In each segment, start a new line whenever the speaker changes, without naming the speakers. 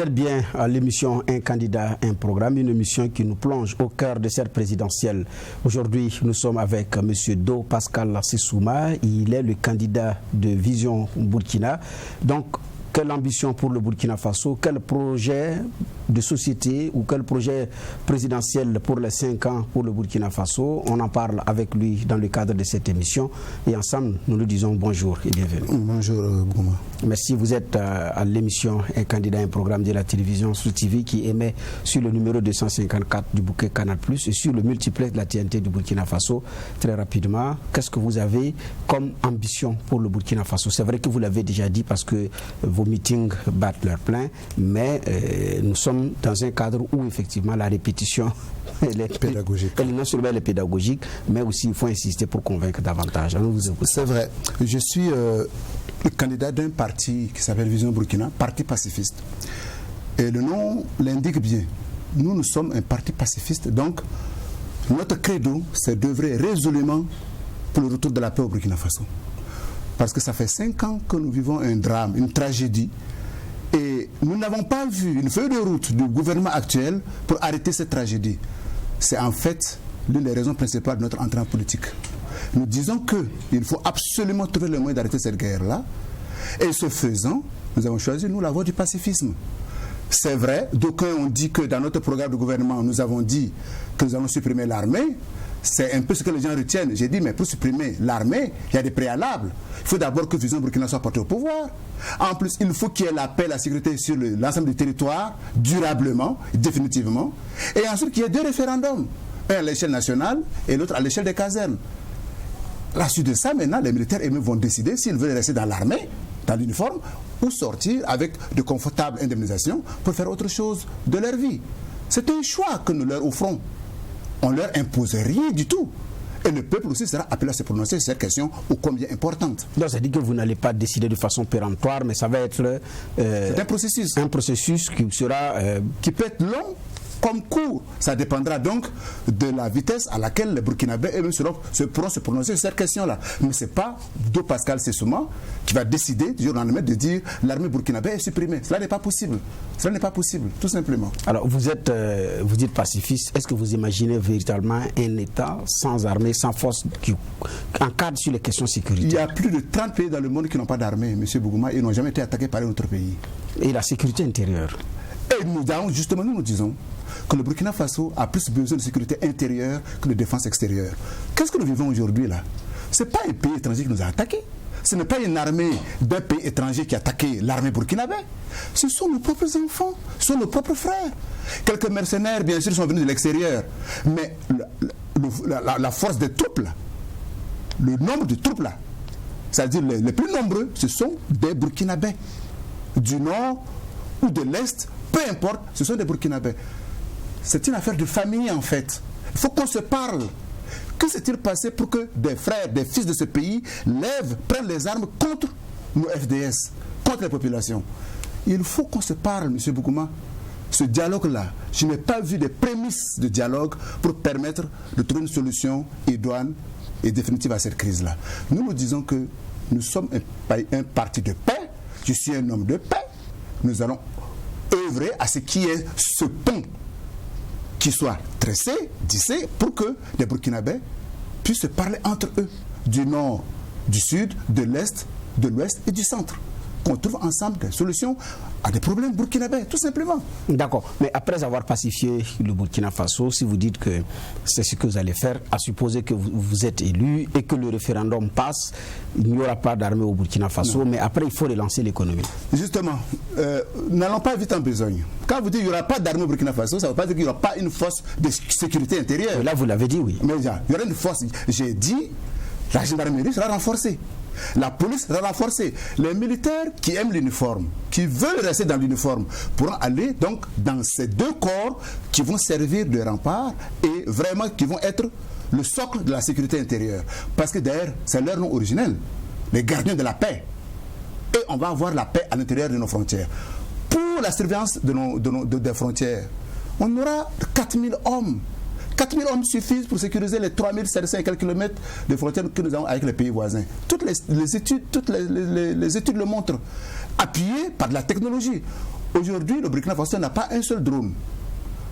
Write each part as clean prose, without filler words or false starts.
Vous êtes bien à l'émission Un candidat, un programme, une émission qui nous plonge au cœur de cette présidentielle. Aujourd'hui, nous sommes avec M. Do Pascal Sissouma. Il est le candidat de Vision Burkina. Donc, quelle ambition pour le Burkina Faso? Quel projet de société ou quel projet présidentiel pour les 5 ans pour le Burkina Faso? On en parle avec lui dans le cadre de cette émission. Et ensemble, nous lui disons bonjour et bienvenue.
Bonjour, Bouma.
Merci. Vous êtes à l'émission Un candidat, un programme de la télévision Sous TV qui émet sur le numéro 254 du bouquet Canal+, et sur le multiplex de la TNT du Burkina Faso. Très rapidement, qu'est-ce que vous avez comme ambition pour le Burkina Faso? C'est vrai que vous l'avez déjà dit parce que vos meetings battent leur plein, mais nous sommes dans un cadre où effectivement la répétition elle est pédagogique. Elle non seulement elle est pédagogique, mais aussi il faut insister pour convaincre davantage.
C'est vrai. Je suis le candidat d'un parti qui s'appelle Vision Burkina, parti pacifiste. Et le nom l'indique bien. Nous sommes un parti pacifiste, donc notre credo, c'est d'œuvrer résolument pour le retour de la paix au Burkina Faso. Parce que ça fait 5 ans que nous vivons un drame, une tragédie. Et nous n'avons pas vu une feuille de route du gouvernement actuel pour arrêter cette tragédie. C'est en fait l'une des raisons principales de notre entrée en politique. Nous disons qu'il faut absolument trouver le moyen d'arrêter cette guerre-là. Et ce faisant, nous avons choisi, nous, la voie du pacifisme. C'est vrai, d'aucuns ont dit que dans notre programme de gouvernement, nous avons dit que nous allons supprimer l'armée. C'est un peu ce que les gens retiennent. J'ai dit, mais pour supprimer l'armée, il y a des préalables. Il faut d'abord que Vision Burkina soit portée au pouvoir. En plus, il faut qu'il y ait la paix, la sécurité sur l'ensemble du territoire, durablement, définitivement. Et ensuite, qu'il y ait 2 référendums. Un à l'échelle nationale et l'autre à l'échelle des casernes. À la suite de ça, maintenant, les militaires eux-mêmes vont décider s'ils veulent rester dans l'armée, dans l'uniforme, ou sortir avec de confortables indemnisations pour faire autre chose de leur vie. C'est un choix que nous leur offrons. On ne leur impose rien du tout. Et le peuple aussi sera appelé à se prononcer sur cette question ô combien importante.
Donc ça dit que vous n'allez pas décider de façon péremptoire, mais ça va être
c'est un processus.
Un processus qui sera
qui peut être long comme court. Ça dépendra donc de la vitesse à laquelle les Burkinabés eux-mêmes pourront se prononcer sur cette question-là. Mais ce n'est pas Do Pascal Sissouma qui va décider du jour au lendemain de dire l'armée burkinabé est supprimée. Cela n'est pas possible. Cela n'est pas possible, tout simplement.
Alors vous dites pacifiste. Est-ce que vous imaginez véritablement un État sans armée, sans force qui encadre sur les questions sécuritaires?
Il y a plus de 30 pays dans le monde qui n'ont pas d'armée, M. Bougouma, et n'ont jamais été attaqués par un autre pays.
Et la sécurité intérieure?
Et nous disons que le Burkina Faso a plus besoin de sécurité intérieure que de défense extérieure. Qu'est-ce que nous vivons aujourd'hui là? Ce n'est pas un pays étranger qui nous a attaqués. Ce n'est pas une armée d'un pays étranger qui a attaqué l'armée burkinabé. Ce sont nos propres enfants, ce sont nos propres frères. Quelques mercenaires, bien sûr, sont venus de l'extérieur. Mais la force des troupes là, le nombre de troupes là, c'est-à-dire les plus nombreux, ce sont des Burkinabés. Du nord ou de l'est, peu importe, ce sont des Burkinabés. C'est une affaire de famille en fait. Il faut qu'on se parle. Que s'est-il passé pour que des frères, des fils de ce pays prennent les armes contre nos FDS, contre les populations? Il faut qu'on se parle, M. Bougouma. Ce dialogue-là, je n'ai pas vu des prémices de dialogue pour permettre de trouver une solution idoine et définitive à cette crise-là. Nous disons que nous sommes un parti de paix. Je suis un homme de paix. Nous allons œuvrer à ce qui est ce pont qui soit tressé, tissé, pour que les Burkinabés puissent se parler entre eux, du nord, du sud, de l'est, de l'ouest et du centre. Qu'on trouve ensemble des solutions à des problèmes burkinabés, tout simplement.
D'accord, mais après avoir pacifié le Burkina Faso, si vous dites que c'est ce que vous allez faire, à supposer que vous êtes élu et que le référendum passe, il n'y aura pas d'armée au Burkina Faso, non. Mais après il faut relancer l'économie.
Justement, n'allons pas vite en besogne. Quand vous dites qu'il n'y aura pas d'armée au Burkina Faso, ça ne veut pas dire qu'il n'y aura pas une force de sécurité intérieure.
Mais là vous l'avez dit, oui.
Mais il y aura une force, j'ai dit, la gendarmerie sera renforcée. La police sera renforcée. Les militaires qui aiment l'uniforme, qui veulent rester dans l'uniforme, pourront aller donc dans ces 2 corps qui vont servir de rempart et vraiment qui vont être le socle de la sécurité intérieure. Parce que d'ailleurs, c'est leur nom originel, les gardiens de la paix. Et on va avoir la paix à l'intérieur de nos frontières. Pour la surveillance des frontières, on aura 4000 hommes. 4000 hommes suffisent pour sécuriser les 3700 et quelques kilomètres de frontières que nous avons avec les pays voisins. Toutes les études le montrent. Appuyées par de la technologie. Aujourd'hui, le Burkina Faso n'a pas un seul drone.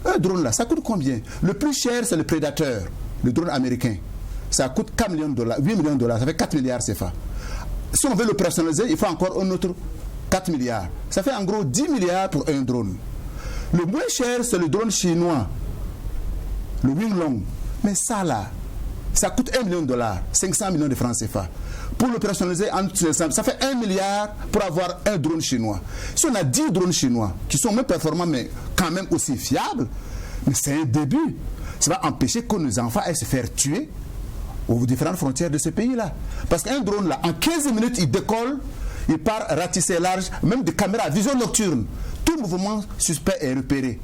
Un drone là, ça coûte combien? Le plus cher, c'est le Predator, le drone américain. Ça coûte 4 millions de dollars, 8 millions de dollars, ça fait 4 milliards CFA. Si on veut le personnaliser, il faut encore un autre 4 milliards. Ça fait en gros 10 milliards pour un drone. Le moins cher, c'est le drone chinois, le Winglong. Mais ça là, ça coûte 1 million de dollars, 500 millions de francs CFA. Pour le personnaliser, ça fait 1 milliard pour avoir un drone chinois. Si on a 10 drones chinois qui sont même performants, mais quand même aussi fiables, mais c'est un début. Ça va empêcher que nos enfants aillent se faire tuer aux différentes frontières de ce pays-là. Parce qu'un drone là, en 15 minutes, il décolle, il part ratisser large, même des caméras à vision nocturne. Tout mouvement suspect est repéré.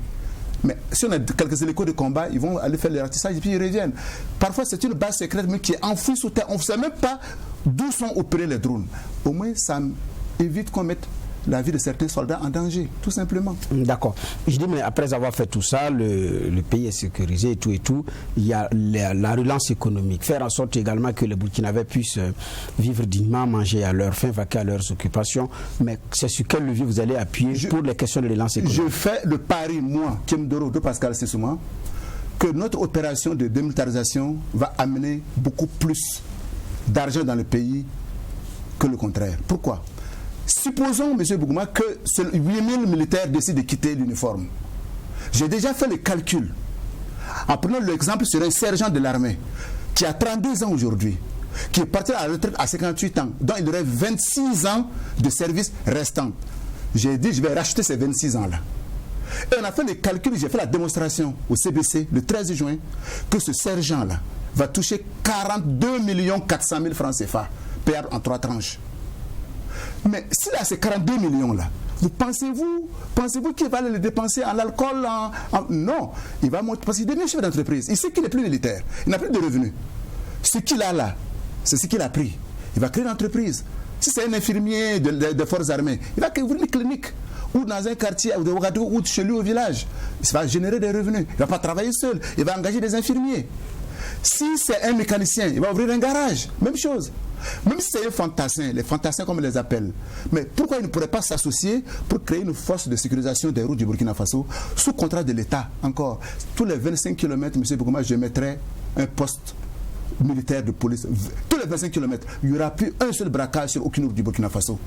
Mais si on a quelques hélicos de combat, ils vont aller faire le ratissage et puis ils reviennent. Parfois, c'est une base secrète mais qui est enfouie sous terre. On ne sait même pas d'où sont opérés les drones. Au moins, ça évite qu'on mette la vie de certains soldats en danger, tout simplement.
D'accord. Je dis, mais après avoir fait tout ça, le pays est sécurisé et tout, il y a la relance économique. Faire en sorte également que les Burkinabés puissent vivre dignement, manger à leur faim, vaquer à leurs occupations. Mais c'est sur quel levier vous allez appuyer pour les questions de relance économique?
Je fais le pari, moi, Kim Doro de Pascal Sessouma, que notre opération de démilitarisation va amener beaucoup plus d'argent dans le pays que le contraire. Pourquoi? Supposons, M. Bougouma, que 8000 militaires décident de quitter l'uniforme. J'ai déjà fait le calcul. En prenant l'exemple sur un sergent de l'armée qui a 32 ans aujourd'hui, qui est parti à la retraite à 58 ans, dont il aurait 26 ans de service restant. J'ai dit, je vais racheter ces 26 ans-là. Et on a fait le calcul, j'ai fait la démonstration au CBC le 13 juin, que ce sergent-là va toucher 42 400 000 francs CFA, payable en 3 tranches. Mais s'il a ces 42 millions-là, pensez-vous qu'il va les dépenser en alcool Non, il va monter, parce qu'il devient chef d'entreprise. Il sait qu'il n'est plus militaire, il n'a plus de revenus. Ce qu'il a là, c'est ce qu'il a pris. Il va créer une entreprise. Si c'est un infirmier de forces armées, il va ouvrir une clinique, ou dans un quartier de Ouagadougou, ou chez lui au village. Il va générer des revenus. Il ne va pas travailler seul, il va engager des infirmiers. Si c'est un mécanicien, il va ouvrir un garage. Même chose. Même si c'est un fantassin, les fantassins comme on les appelle. Mais pourquoi ils ne pourraient pas s'associer pour créer une force de sécurisation des routes du Burkina Faso sous contrat de l'État encore? Tous les 25 km, M. Bougouma, je mettrai un poste militaire de police. Tous les 25 km, il n'y aura plus un seul braquage sur aucune route du Burkina Faso.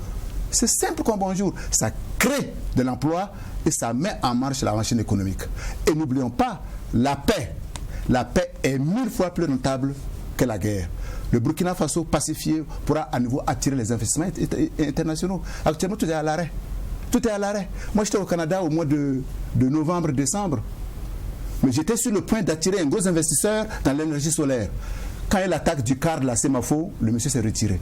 C'est simple comme bonjour. Ça crée de l'emploi et ça met en marche la machine économique. Et n'oublions pas, la paix. La paix est 1000 fois plus rentable que la guerre. Le Burkina Faso pacifié pourra à nouveau attirer les investissements internationaux. Actuellement, tout est à l'arrêt. Tout est à l'arrêt. Moi, j'étais au Canada au mois de novembre, décembre. Mais j'étais sur le point d'attirer un gros investisseur dans l'énergie solaire. Quand il y a l'attaque du quart de la Sémafo, le monsieur s'est retiré.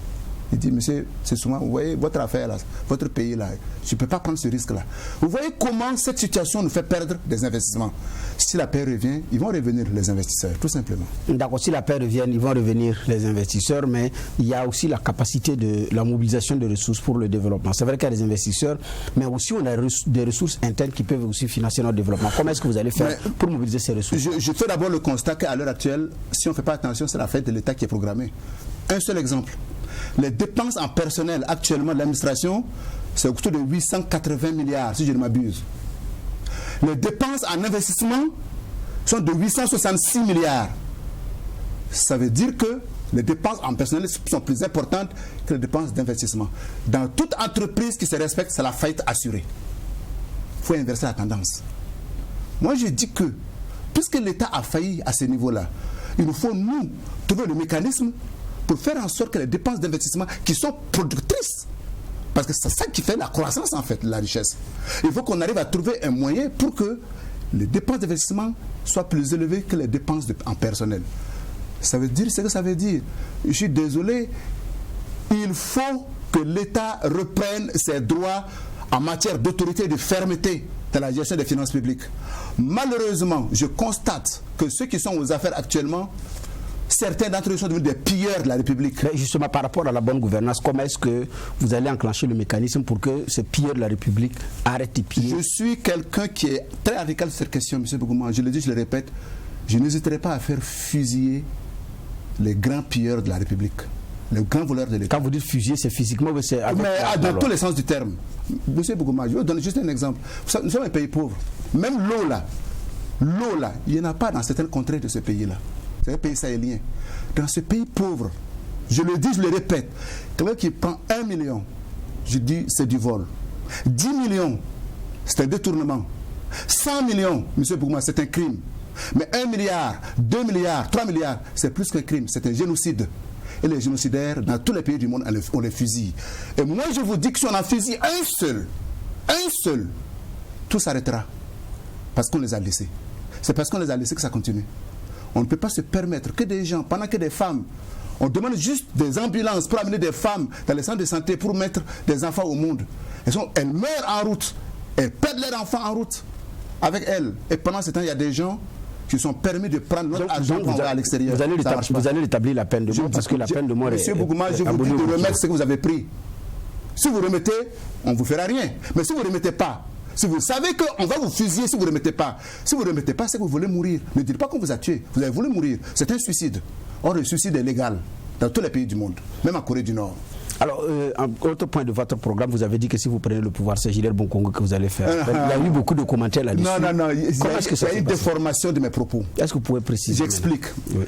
Il dit, monsieur, c'est souvent, vous voyez, votre affaire là, votre pays là, je ne peux pas prendre ce risque-là. Vous voyez comment cette situation nous fait perdre des investissements. Si la paix revient, ils vont revenir les investisseurs, tout simplement. D'accord, si la paix revient, ils vont revenir les investisseurs, mais il y a aussi la capacité de la mobilisation de ressources pour le développement. C'est vrai qu'il y a des investisseurs, mais aussi on a des ressources internes qui peuvent aussi financer notre développement. Comment est-ce que vous allez faire pour mobiliser ces ressources? Je fais d'abord le constat qu'à l'heure actuelle, si on ne fait pas attention, c'est la fête de l'État qui est programmée. Un seul exemple. Les dépenses en personnel actuellement de l'administration, c'est autour de 880 milliards, si je ne m'abuse. Les dépenses en investissement sont de 866 milliards. Ça veut dire que les dépenses en personnel sont plus importantes que les dépenses d'investissement. Dans toute entreprise qui se respecte, c'est la faillite assurée. Il faut inverser la tendance. Moi, je dis que, puisque l'État a failli à ce niveau-là, il nous faut, nous, trouver le mécanisme pour faire en sorte que les dépenses d'investissement qui sont productrices, parce que c'est ça qui fait la croissance en fait, la richesse. Il faut qu'on arrive à trouver un moyen pour que les dépenses d'investissement soient plus élevées que les dépenses en personnel. Ça veut dire ce que ça veut dire. Je suis désolé, il faut que l'État reprenne ses droits en matière d'autorité et de fermeté dans la gestion des finances publiques. Malheureusement, je constate que ceux qui sont aux affaires actuellement, certains d'entre eux sont devenus des pilleurs de la République. Mais justement, par rapport à la bonne gouvernance, comment est-ce que vous allez enclencher le mécanisme pour que ces pilleurs de la République arrêtent de piller? Je suis quelqu'un qui est très radical sur cette question, M. Bougouma. Je le dis, je le répète, je n'hésiterai pas à faire fusiller les grands pilleurs de la République. les grands voleurs de l'État.
Quand vous dites fusiller, c'est physiquement, mais c'est avec...
Mais dans tous les sens du terme. Monsieur Bougouma, je vais vous donner juste un exemple. Nous sommes un pays pauvre. Même l'eau là, il n'y en a pas dans certaines contrées de ce pays-là. C'est un pays sahélien. Dans ce pays pauvre, je le dis, je le répète, quelqu'un qui prend 1 million, je dis c'est du vol. 10 millions, c'est un détournement. 100 millions, monsieur Bougouma, c'est un crime. Mais 1 milliard, 2 milliards, 3 milliards, c'est plus qu'un crime, c'est un génocide. Et les génocidaires, dans tous les pays du monde, on les fusille. Et moi, je vous dis que si on en fusille un seul, tout s'arrêtera. Parce qu'on les a laissés. C'est parce qu'on les a laissés que ça continue. On ne peut pas se permettre que des gens, pendant que des femmes, on demande juste des ambulances pour amener des femmes dans les centres de santé pour mettre des enfants au monde. Elles meurent en route. Elles perdent leurs enfants en route avec elles. Et pendant ce temps, il y a des gens qui sont permis de prendre notre argent pour aller à l'extérieur.
Vous allez rétablir la peine de mort parce que la peine de mort
Monsieur Bougouma, je vous dis de remettre ce que vous avez pris. Si vous remettez, on ne vous fera rien. Mais si vous ne remettez pas, si vous savez qu'on va vous fusiller si vous ne remettez pas, si vous ne remettez pas, c'est que vous voulez mourir. Ne dites pas qu'on vous a tué. Vous avez voulu mourir. C'est un suicide. Or, le suicide est légal dans tous les pays du monde, même en Corée du Nord.
Alors, autre point de votre programme, vous avez dit que si vous prenez le pouvoir, c'est Gilbert Bonkongo que vous allez faire. Il y a eu beaucoup de commentaires là-dessus.
Non. Il y a une déformation de mes propos.
Est-ce que vous pouvez préciser?
J'explique. Oui.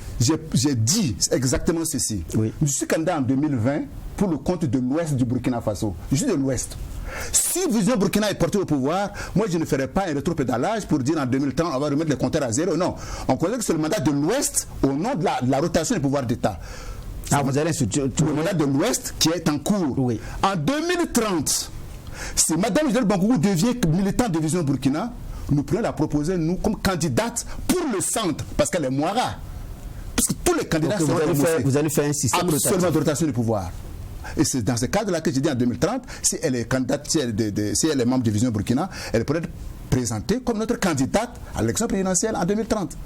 J'ai dit exactement ceci. Oui. Je suis candidat en 2020 pour le compte de l'Ouest du Burkina Faso. Je suis de l'Ouest. Si Vision Burkina est porté au pouvoir, moi je ne ferai pas un rétropédalage pour dire en 2030 on va remettre les compteurs à zéro. Non. On connaît que c'est le mandat de l'Ouest au nom de la rotation des pouvoirs d'État. Vous allez le mandat de l'Ouest qui est en cours. Oui. En 2030, si Mme Gilbert Bonkongo devient militante de Vision Burkina, nous pourrions la proposer, nous, comme candidate pour le centre, parce qu'elle est Moira. Parce que tous les candidats seront
vous allez faire un système
absolument de rotation du pouvoir. Et c'est dans ce cadre-là que j'ai dit en 2030, si elle est candidate, si elle est membre de Vision Burkina, elle pourrait être présentée comme notre candidate à l'élection présidentielle en 2030.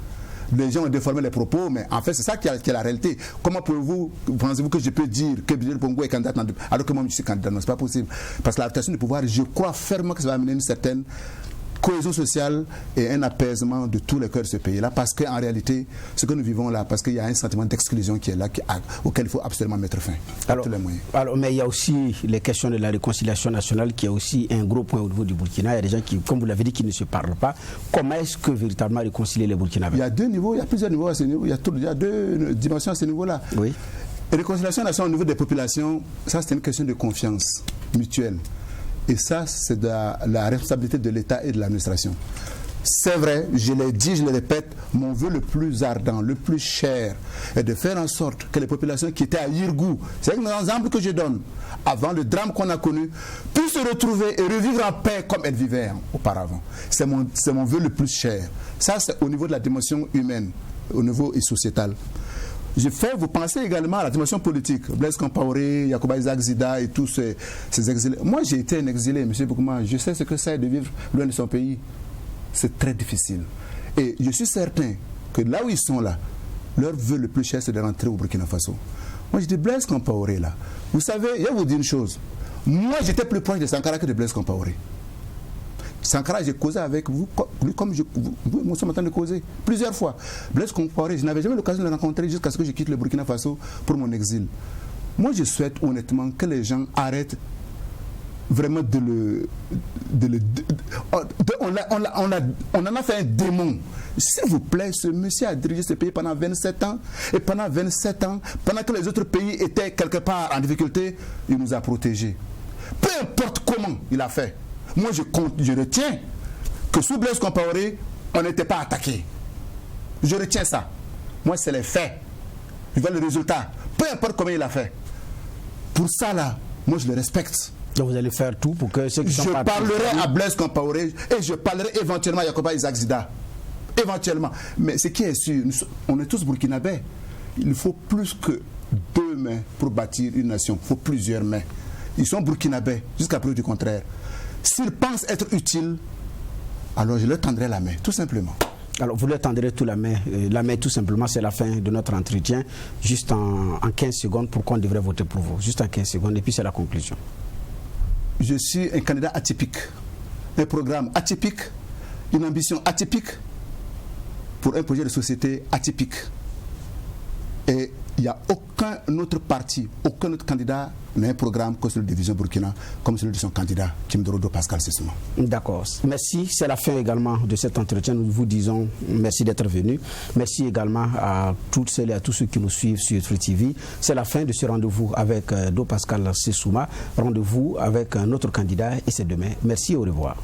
Les gens ont déformé les propos, mais en fait, c'est ça qui est la réalité. Comment pensez-vous que je peux dire que Gilbert Bonkongo est candidat alors que moi je suis candidat? Non, c'est pas possible. Parce que la rotation du pouvoir, je crois fermement que ça va amener une certaine cohésion sociale et un apaisement de tous les cœurs de ce pays-là, parce qu'en réalité, ce que nous vivons là, parce qu'il y a un sentiment d'exclusion qui est là, auquel il faut absolument mettre fin.
Alors, tous les moyens. Alors, mais il y a aussi les questions de la réconciliation nationale, qui est aussi un gros point au niveau du Burkina. Il y a des gens qui, comme vous l'avez dit, qui ne se parlent pas. Comment est-ce que véritablement réconcilier les Burkinabés?
Il y a deux niveaux, il y a plusieurs niveaux à ce niveau, il y a deux dimensions à ce niveau-là. Oui. Et réconciliation nationale au niveau des populations, ça c'est une question de confiance mutuelle. Et ça, c'est de la responsabilité de l'État et de l'administration. C'est vrai, je l'ai dit, je le répète, mon vœu le plus ardent, le plus cher, est de faire en sorte que les populations qui étaient à Yirgou, c'est un exemple que je donne, avant le drame qu'on a connu, puissent se retrouver et revivre en paix comme elles vivaient auparavant. C'est mon vœu le plus cher. Ça, c'est au niveau de la dimension humaine, au niveau sociétal. Je fais vous pensez également à la dimension politique. Blaise Compaoré, Yacouba Isaac Zida et tous ces exilés. Moi, j'ai été un exilé, M. Bougouma. Je sais ce que c'est de vivre loin de son pays. C'est très difficile. Et je suis certain que là où ils sont là, leur vœu le plus cher, c'est de rentrer au Burkina Faso. Moi, je dis Blaise Compaoré là. Vous savez, je vais vous dire une chose. Moi, j'étais plus proche de Sankara que de Blaise Compaoré. Sankara, j'ai causé avec vous, comme nous sommes en train de causer, plusieurs fois. Blaise Compaoré, je n'avais jamais l'occasion de le rencontrer jusqu'à ce que je quitte le Burkina Faso pour mon exil. Moi, je souhaite honnêtement que les gens arrêtent vraiment on en a fait un démon. S'il vous plaît, ce monsieur a dirigé ce pays pendant 27 ans. Et pendant 27 ans, pendant que les autres pays étaient quelque part en difficulté, il nous a protégés. Peu importe comment il a fait. Moi, je retiens que sous Blaise Compaoré, on n'était pas attaqué. Je retiens ça. Moi, c'est les faits. Je vois le résultat. Peu importe comment il a fait. Pour ça, là, moi, je le respecte.
Donc, vous allez faire tout pour que ceux qui sont pas...
Je parlerai à Blaise Compaoré et je parlerai éventuellement à Yacouba Isaac Zida. Éventuellement. Mais ce qui est sûr, on est tous burkinabés. Il faut plus que 2 mains pour bâtir une nation. Il faut plusieurs mains. Ils sont burkinabés, jusqu'à preuve du contraire. S'ils pensent être utiles, alors je leur tendrai la main, tout simplement.
Alors, vous leur tendrez tout la main. La main, tout simplement, c'est la fin de notre entretien. Juste en 15 secondes, pourquoi on devrait voter pour vous? Juste en 15 secondes, et puis c'est la conclusion.
Je suis un candidat atypique. Un programme atypique, une ambition atypique pour un projet de société atypique. Et il n'y a aucun autre parti, aucun autre candidat n'a un programme comme celui de Vision Burkina, comme celui de son candidat, Kimdorodo Pascal Sessouma.
D'accord. Merci. C'est la fin également de cet entretien. Nous vous disons merci d'être venu. Merci également à toutes celles et à tous ceux qui nous suivent sur Free TV. C'est la fin de ce rendez-vous avec Do Pascal Sessouma. Rendez-vous avec un autre candidat et c'est demain. Merci, au revoir.